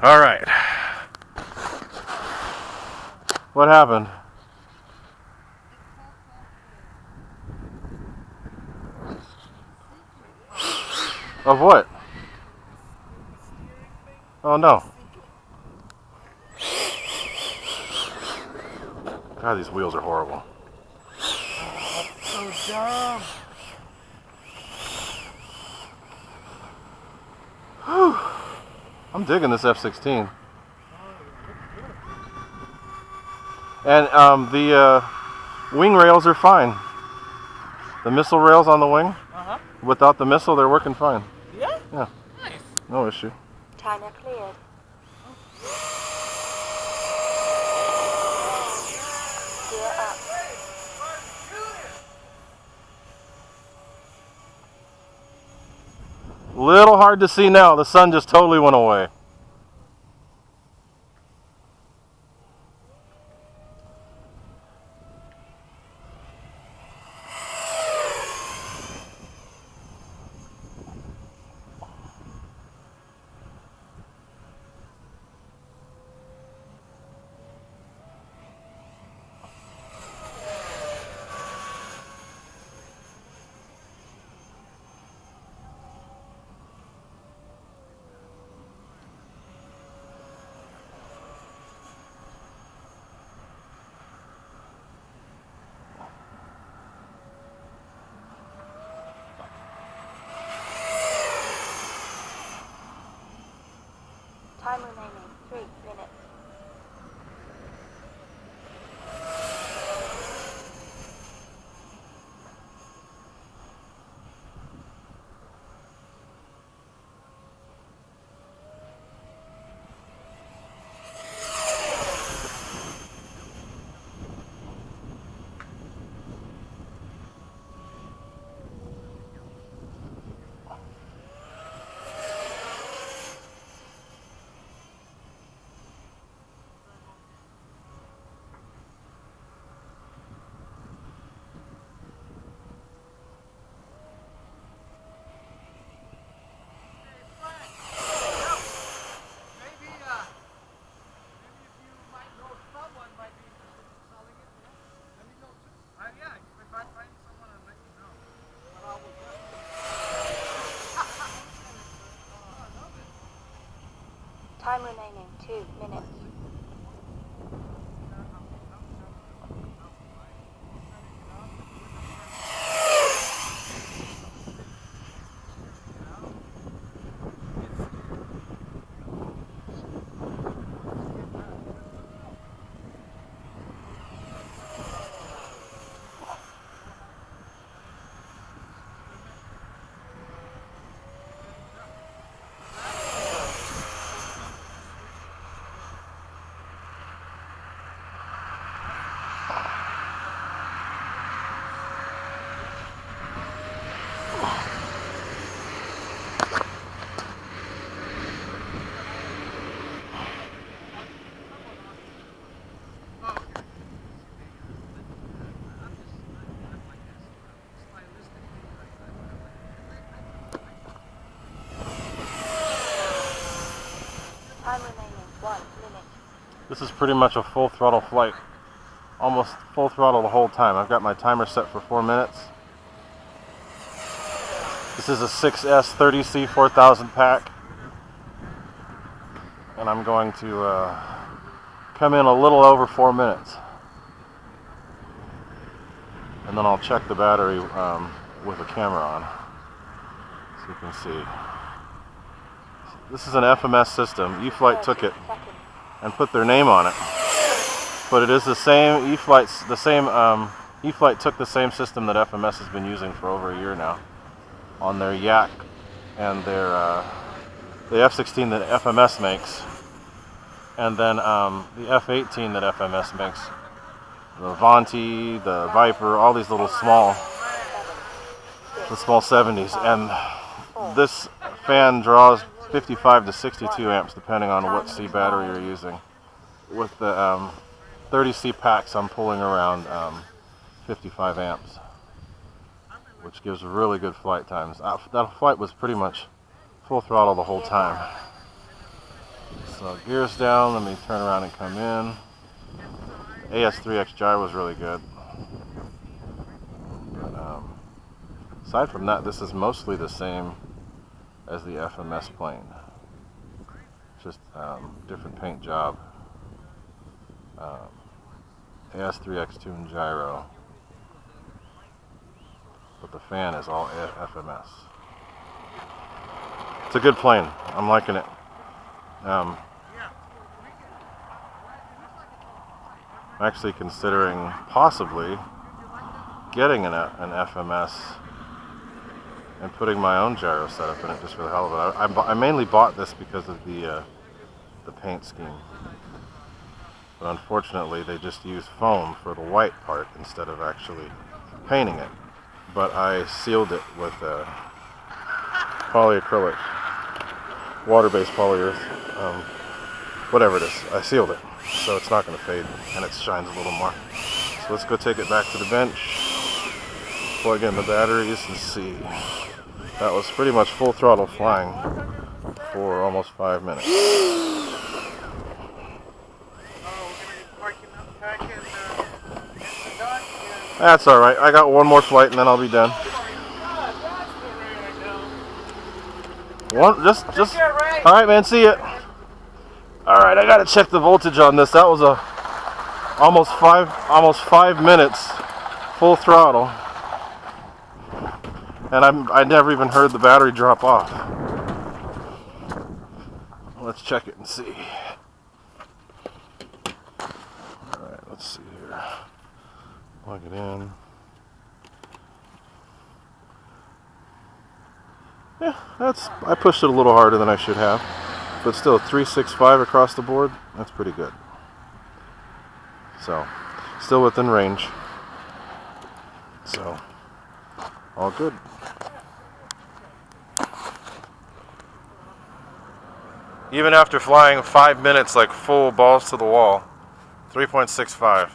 All right. What happened? Of what? Oh no. God, these wheels are horrible. So dumb. Whew. I'm digging this F-16. And the wing rails are fine. The missile rails on the wing, without the missile, they're working fine. Yeah? Yeah. Nice. No issue. Timer cleared. Gear up. Little hard to see now. The sun just totally went away. Time remaining 3 minutes. Time remaining 2 minutes. Time remaining 1 minute. This is pretty much a full throttle flight. Almost full throttle the whole time. I've got my timer set for 4 minutes. This is a 6S 30C 4000 pack. And I'm going to come in a little over 4 minutes. And then I'll check the battery with a camera on, so you can see. This is an FMS system. E-flite took it and put their name on it. But it is the same E-flite took the same system that FMS has been using for over a year now on their Yak and their the F-16 that FMS makes, and then the F-18 that FMS makes. The Vonti, the Viper, all these little small 70s, and this fan draws 55 to 62 amps depending on what C battery you're using. With the 30C packs, I'm pulling around 55 amps, which gives really good flight times. That flight was pretty much full throttle the whole time. So gears down, let me turn around and come in. AS3X gyro was really good. But, aside from that, this is mostly the same as the FMS plane. Just different paint job. AS3X tune gyro. But the fan is all FMS. It's a good plane. I'm liking it. I'm actually considering possibly getting an FMS and putting my own gyro setup in it just for the hell of it. I mainly bought this because of the paint scheme. But unfortunately, they just use foam for the white part instead of actually painting it. But I sealed it with polyacrylic, water-based polyurethane, whatever it is. I sealed it, so it's not going to fade, and it shines a little more. So let's go take it back to the bench, plug in the batteries, and see. That was pretty much full throttle flying for almost 5 minutes. That's alright, I got one more flight and then I'll be done. Just alright man, see ya. Alright, I gotta check the voltage on this. That was almost five minutes full throttle. And I never even heard the battery drop off. Let's check it and see. Alright, let's see here. Plug it in. Yeah, I pushed it a little harder than I should have. But still, 365 across the board, that's pretty good. So, still within range. So, all good. Even after flying 5 minutes like full balls to the wall, 3.65.